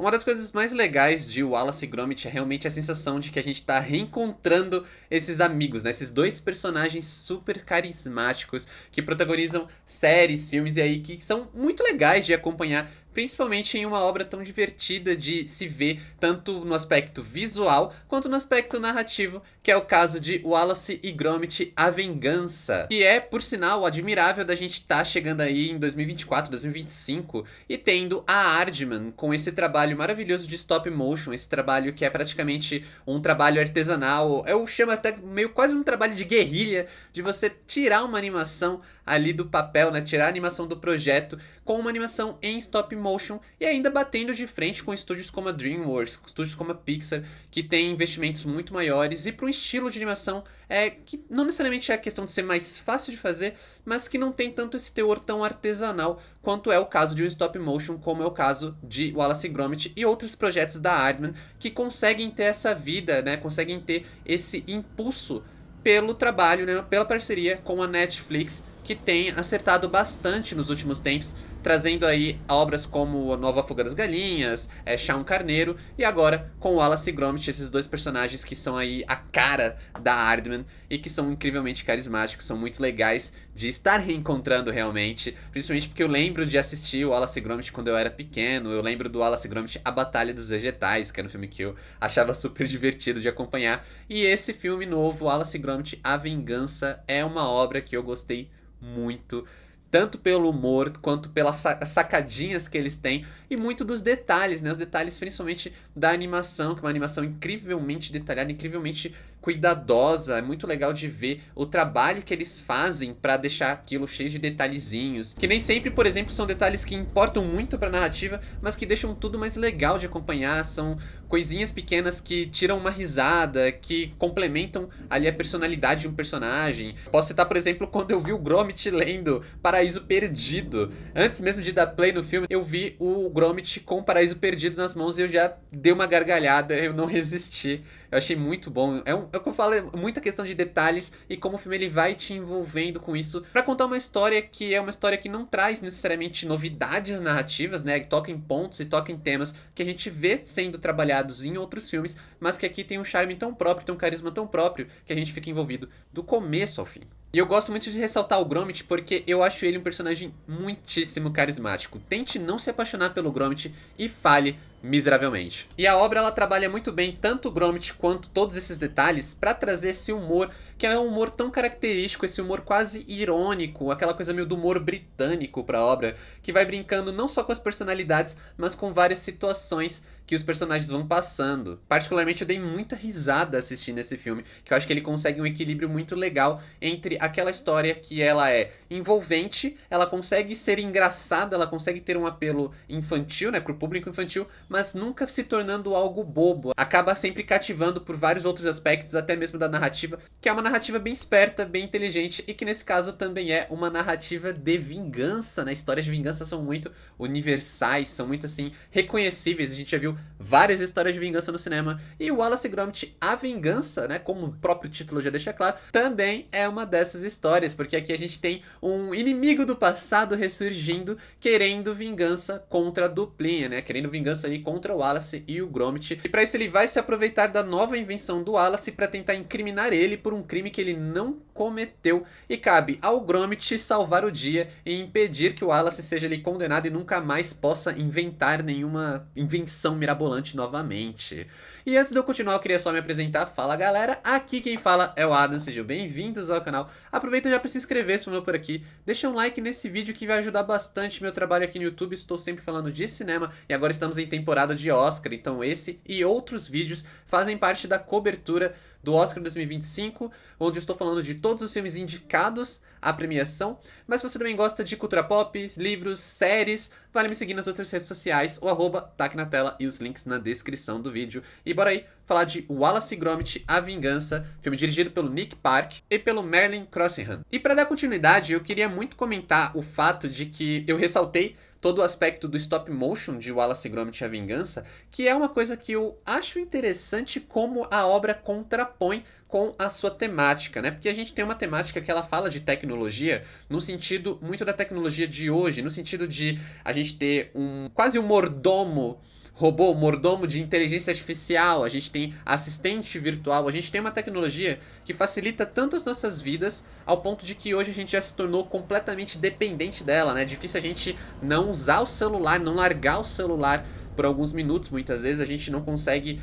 Uma das coisas mais legais de Wallace e Gromit é realmente a sensação de que a gente tá reencontrando esses amigos, né? Esses dois personagens super carismáticos que protagonizam séries, filmes e aí que são muito legais de acompanhar, principalmente em uma obra tão divertida de se ver, tanto no aspecto visual quanto no aspecto narrativo, que é o caso de Wallace e Gromit: A Vingança, que é, por sinal, admirável da gente estar chegando aí em 2024, 2025 e tendo a Aardman com esse trabalho maravilhoso de stop motion, esse trabalho que é praticamente um trabalho artesanal, eu chamo até meio quase um trabalho de guerrilha, de você tirar uma animação ali do papel, né, tirar a animação do projeto com uma animação em stop motion e ainda batendo de frente com estúdios como a DreamWorks, estúdios como a Pixar, que tem investimentos muito maiores e para um estilo de animação que não necessariamente é a questão de ser mais fácil de fazer, mas que não tem tanto esse teor tão artesanal quanto é o caso de um stop motion, como é o caso de Wallace e Gromit e outros projetos da Aardman, que conseguem ter essa vida, né, conseguem ter esse impulso pelo trabalho, né, pela parceria com a Netflix, que tem acertado bastante nos últimos tempos, trazendo aí obras como A Nova Fuga das Galinhas, Chão Carneiro, e agora com Wallace e Gromit, esses dois personagens que são aí a cara da Aardman e que são incrivelmente carismáticos, são muito legais de estar reencontrando realmente, principalmente porque eu lembro de assistir o Wallace e Gromit quando eu era pequeno, eu lembro do Wallace e Gromit: A Batalha dos Vegetais, que era um filme que eu achava super divertido de acompanhar, e esse filme novo, Wallace e Gromit: A Vingança, é uma obra que eu gostei muito, tanto pelo humor quanto pelas sacadinhas que eles têm e muito dos detalhes, né? Os detalhes principalmente da animação, que é uma animação incrivelmente detalhada, incrivelmente cuidadosa. É muito legal de ver o trabalho que eles fazem para deixar aquilo cheio de detalhezinhos, que nem sempre, por exemplo, são detalhes que importam muito para a narrativa, mas que deixam tudo mais legal de acompanhar. São coisinhas pequenas que tiram uma risada, que complementam ali a personalidade de um personagem. Posso citar, por exemplo, quando eu vi o Gromit lendo Paraíso Perdido. Antes mesmo de dar play no filme, eu vi o Gromit com o Paraíso Perdido nas mãos e eu já dei uma gargalhada, eu não resisti. Eu achei muito bom. É o que eu falo, é muita questão de detalhes e como o filme ele vai te envolvendo com isso pra contar uma história que é uma história que não traz necessariamente novidades narrativas, né? Toca em pontos e toca em temas que a gente vê sendo trabalhados em outros filmes, mas que aqui tem um charme tão próprio, tem um carisma tão próprio que a gente fica envolvido do começo ao fim. E eu gosto muito de ressaltar o Gromit porque eu acho ele um personagem muitíssimo carismático. Tente não se apaixonar pelo Gromit e fale miseravelmente. E a obra ela trabalha muito bem tanto o Gromit quanto todos esses detalhes para trazer esse humor, que é um humor tão característico, esse humor quase irônico, aquela coisa meio do humor britânico para a obra, que vai brincando não só com as personalidades, mas com várias situações que os personagens vão passando. Particularmente eu dei muita risada assistindo esse filme, que eu acho que ele consegue um equilíbrio muito legal entre aquela história que ela é envolvente, ela consegue ser engraçada, ela consegue ter um apelo infantil, né, pro público infantil, mas nunca se tornando algo bobo. Acaba sempre cativando por vários outros aspectos, até mesmo da narrativa, que é uma narrativa bem esperta, bem inteligente e que nesse caso também é uma narrativa de vingança, né? Histórias de vingança são muito universais, são muito assim reconhecíveis. A gente já viu várias histórias de vingança no cinema e o Wallace e Gromit: A Vingança, né, como o próprio título já deixa claro, também é uma dessas histórias, porque aqui a gente tem um inimigo do passado ressurgindo, querendo vingança contra a duplinha, né? Querendo vingança ali contra o Wallace e o Gromit. E para isso ele vai se aproveitar da nova invenção do Wallace para tentar incriminar ele por um crime que ele não cometeu. E cabe ao Gromit salvar o dia e impedir que o Wallace seja ali condenado e nunca mais possa inventar nenhuma invenção mirabolante novamente. E antes de eu continuar, eu queria só me apresentar. Fala galera, aqui quem fala é o Adam, sejam bem-vindos ao canal. Aproveita já para se inscrever se for por aqui, deixa um like nesse vídeo que vai ajudar bastante meu trabalho aqui no YouTube. Estou sempre falando de cinema e agora estamos em temporada de Oscar, então esse e outros vídeos fazem parte da cobertura do Oscar 2025, onde eu estou falando de todos os filmes indicados à premiação, mas se você também gosta de cultura pop, livros, séries, vale me seguir nas outras redes sociais, o arroba tá aqui na tela e os links na descrição do vídeo. E bora aí falar de Wallace e Gromit: A Vingança, filme dirigido pelo Nick Park e pelo Merlin Crossingham. E para dar continuidade, eu queria muito comentar o fato de que eu ressaltei todo o aspecto do stop motion de Wallace e Gromit: A Vingança, que é uma coisa que eu acho interessante como a obra contrapõe com a sua temática, né? Porque a gente tem uma temática que ela fala de tecnologia no sentido muito da tecnologia de hoje, no sentido de a gente ter quase um mordomo robô, mordomo de inteligência artificial, a gente tem assistente virtual, a gente tem uma tecnologia que facilita tanto as nossas vidas, ao ponto de que hoje a gente já se tornou completamente dependente dela, né? É difícil a gente não usar o celular, não largar o celular por alguns minutos, muitas vezes a gente não consegue,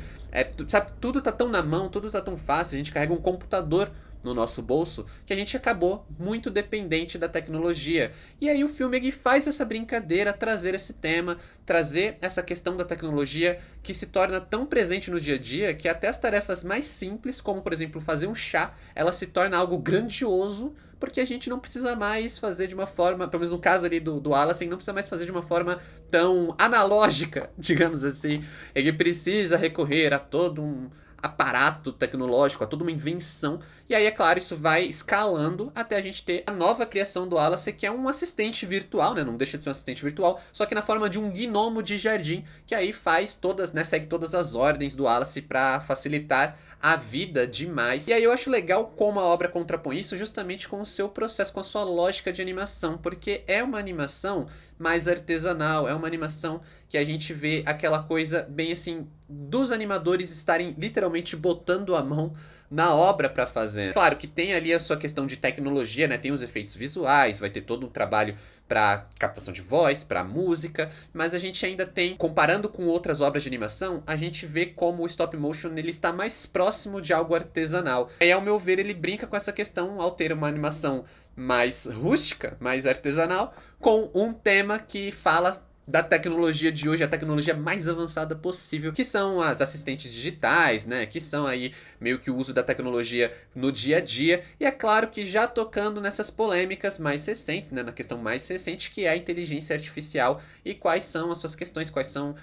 sabe, tudo tá tão na mão, tudo tá tão fácil, a gente carrega um computador no nosso bolso, que a gente acabou muito dependente da tecnologia. E aí o filme ele faz essa brincadeira, trazer esse tema, trazer essa questão da tecnologia que se torna tão presente no dia a dia que até as tarefas mais simples, como por exemplo fazer um chá, ela se torna algo grandioso, porque a gente não precisa mais fazer de uma forma, pelo menos no caso ali do Wallace, não precisa mais fazer de uma forma tão analógica, digamos assim. Ele precisa recorrer a todo um aparato tecnológico, a toda uma invenção. E aí, é claro, isso vai escalando até a gente ter a nova criação do Wallace, que é um assistente virtual, né? Não deixa de ser um assistente virtual, só que na forma de um gnomo de jardim, que aí faz todas, né? Segue todas as ordens do Wallace para facilitar a vida demais. E aí eu acho legal como a obra contrapõe isso justamente com o seu processo, com a sua lógica de animação, porque é uma animação mais artesanal, é uma animação que a gente vê aquela coisa bem assim, dos animadores estarem literalmente botando a mão na obra para fazer. Claro que tem ali a sua questão de tecnologia, né? Tem os efeitos visuais, vai ter todo um trabalho para captação de voz, para música, mas a gente ainda tem, comparando com outras obras de animação, a gente vê como o stop motion ele está mais próximo de algo artesanal. E ao meu ver, ele brinca com essa questão ao ter uma animação mais rústica, mais artesanal, com um tema que fala da tecnologia de hoje, a tecnologia mais avançada possível, que são as assistentes digitais, né, que são aí meio que o uso da tecnologia no dia a dia, e é claro que já tocando nessas polêmicas mais recentes, né, na questão mais recente, que é a inteligência artificial, e quais são as suas questões, quais são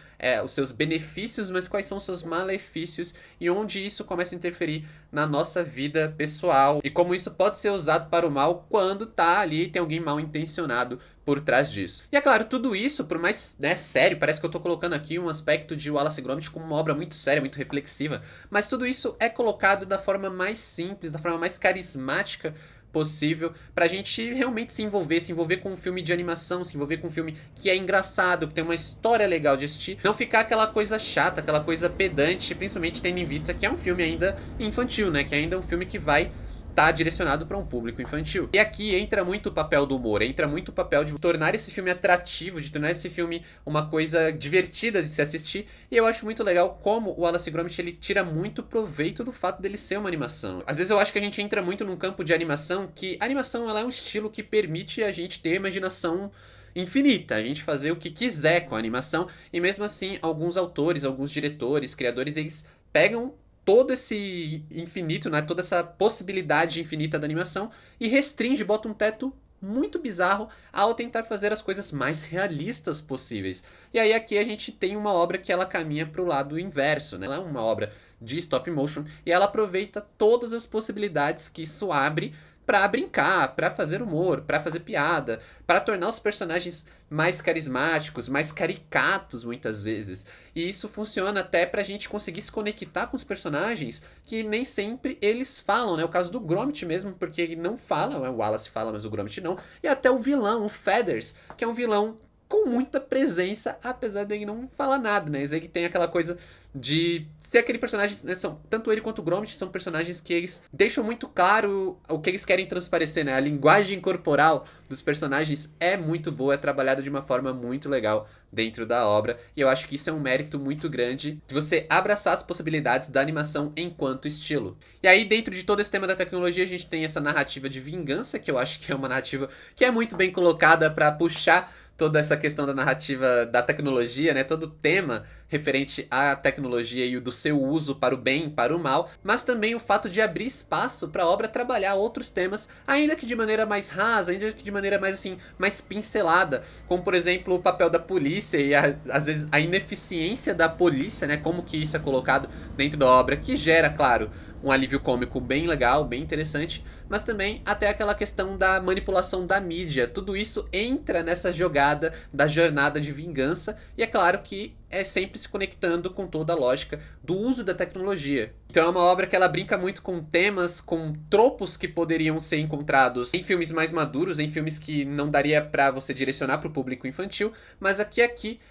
os seus benefícios, mas quais são os seus malefícios, e onde isso começa a interferir na nossa vida pessoal, e como isso pode ser usado para o mal quando tá ali, tem alguém mal intencionado por trás disso. E é claro, tudo isso, por mais sério, parece que eu tô colocando aqui um aspecto de Wallace e Gromit como uma obra muito séria, muito reflexiva, mas tudo isso é colocado da forma mais simples, da forma mais carismática possível, pra gente realmente se envolver com um filme de animação, se envolver com um filme que é engraçado, que tem uma história legal de assistir, não ficar aquela coisa chata, aquela coisa pedante, principalmente tendo em vista que é um filme ainda infantil, né, que ainda é um filme que vai tá direcionado para um público infantil. E aqui entra muito o papel do humor, entra muito o papel de tornar esse filme atrativo, de tornar esse filme uma coisa divertida de se assistir, e eu acho muito legal como o Wallace e Gromit ele tira muito proveito do fato dele ser uma animação. Às vezes eu acho que a gente entra muito num campo de animação, que a animação ela é um estilo que permite a gente ter imaginação infinita, a gente fazer o que quiser com a animação, e mesmo assim, alguns autores, alguns diretores, criadores, eles pegam todo esse infinito, né, toda essa possibilidade infinita da animação e restringe, bota um teto muito bizarro ao tentar fazer as coisas mais realistas possíveis. E aí aqui a gente tem uma obra que ela caminha para o lado inverso, né? Ela é uma obra de stop motion e ela aproveita todas as possibilidades que isso abre pra brincar, pra fazer humor, pra fazer piada, pra tornar os personagens mais carismáticos, mais caricatos muitas vezes. E isso funciona até pra gente conseguir se conectar com os personagens que nem sempre eles falam, né? O caso do Gromit mesmo, porque ele não fala, o Wallace fala, mas o Gromit não. E até o vilão, o Feathers, que é um vilão com muita presença, apesar dele não falar nada, né? Ele tem aquela coisa de ser aquele personagem, né? Tanto ele quanto o Gromit são personagens que eles deixam muito claro o que eles querem transparecer, né? A linguagem corporal dos personagens é muito boa, é trabalhada de uma forma muito legal dentro da obra, e eu acho que isso é um mérito muito grande de você abraçar as possibilidades da animação enquanto estilo. E aí, dentro de todo esse tema da tecnologia, a gente tem essa narrativa de vingança, que eu acho que é uma narrativa que é muito bem colocada para puxar toda essa questão da narrativa da tecnologia, né? Todo o tema referente à tecnologia e o do seu uso para o bem e para o mal, mas também o fato de abrir espaço para a obra trabalhar outros temas, ainda que de maneira mais rasa, ainda que de maneira mais assim, mais pincelada, como por exemplo o papel da polícia e às vezes a ineficiência da polícia, né? Como que isso é colocado dentro da obra, que gera, claro, um alívio cômico bem legal, bem interessante, mas também até aquela questão da manipulação da mídia. Tudo isso entra nessa jogada da jornada de vingança, e é claro que é sempre se conectando com toda a lógica do uso da tecnologia. Então é uma obra que ela brinca muito com temas, com tropos que poderiam ser encontrados em filmes mais maduros, em filmes que não daria pra você direcionar pro público infantil, mas aqui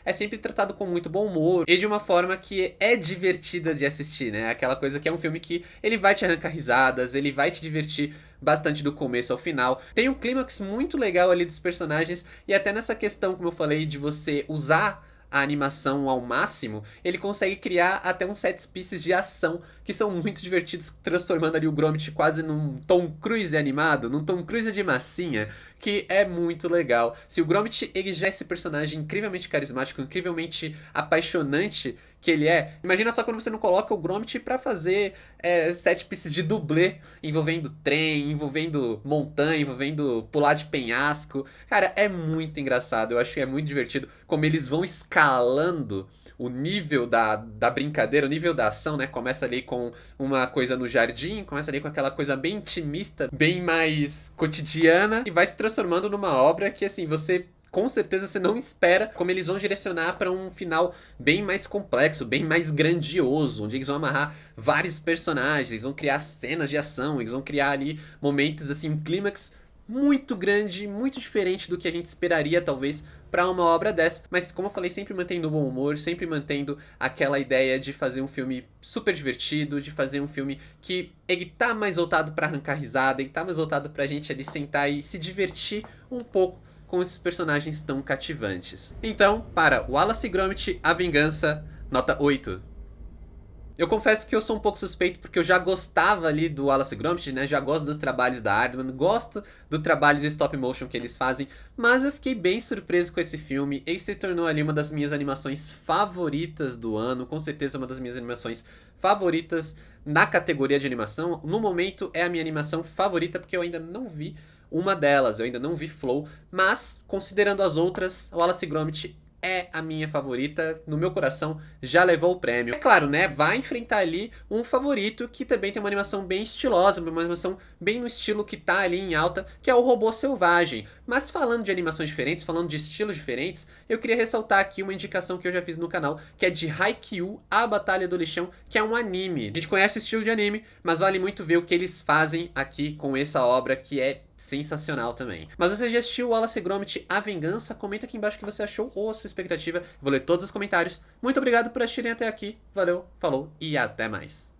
é sempre tratado com muito bom humor e de uma forma que é divertida de assistir, né? Aquela coisa que é um filme que ele vai te arrancar risadas, ele vai te divertir bastante do começo ao final. Tem um clímax muito legal ali dos personagens e até nessa questão, como eu falei, de você usar a animação ao máximo, ele consegue criar até uns set pieces de ação que são muito divertidos, transformando ali o Gromit quase num Tom Cruise animado, num Tom Cruise de massinha, que é muito legal. Se o Gromit, ele já é esse personagem incrivelmente carismático, incrivelmente apaixonante que ele é, imagina só quando você não coloca o Gromit pra fazer set pieces de dublê, envolvendo trem, envolvendo montanha, envolvendo pular de penhasco. Cara, é muito engraçado, eu acho que é muito divertido como eles vão escalando o nível da brincadeira, o nível da ação, né? Começa ali com uma coisa no jardim, começa ali com aquela coisa bem intimista, bem mais cotidiana, e vai se transformando numa obra que, assim, você com certeza você não espera como eles vão direcionar para um final bem mais complexo, bem mais grandioso, onde eles vão amarrar vários personagens, eles vão criar cenas de ação, eles vão criar ali momentos, assim, um clímax muito grande, muito diferente do que a gente esperaria, talvez, para uma obra dessa. Mas, como eu falei, sempre mantendo o bom humor, sempre mantendo aquela ideia de fazer um filme super divertido, de fazer um filme que ele tá mais voltado para arrancar risada, ele tá mais voltado pra gente ali sentar e se divertir um pouco com esses personagens tão cativantes. Então, para Wallace e Gromit, A Vingança, nota 8. Eu confesso que eu sou um pouco suspeito porque eu já gostava ali do Wallace e Gromit, né? Já gosto dos trabalhos da Aardman, gosto do trabalho de stop motion que eles fazem, mas eu fiquei bem surpreso com esse filme. Ele se tornou ali uma das minhas animações favoritas do ano, com certeza uma das minhas animações favoritas na categoria de animação. No momento é a minha animação favorita porque eu ainda não vi uma delas, eu ainda não vi Flow, mas considerando as outras, Wallace e Gromit é a minha favorita, no meu coração já levou o prêmio. É claro, né, vai enfrentar ali um favorito que também tem uma animação bem estilosa, uma animação bem no estilo que tá ali em alta, que é o Robô Selvagem. Mas falando de animações diferentes, falando de estilos diferentes, eu queria ressaltar aqui uma indicação que eu já fiz no canal, que é de Haikyuu, A Batalha do Lixão, que é um anime. A gente conhece o estilo de anime, mas vale muito ver o que eles fazem aqui com essa obra que é sensacional também. Mas você já assistiu Wallace e Gromit, A Vingança? Comenta aqui embaixo o que você achou ou a sua expectativa. Vou ler todos os comentários. Muito obrigado por assistirem até aqui. Valeu, falou e até mais.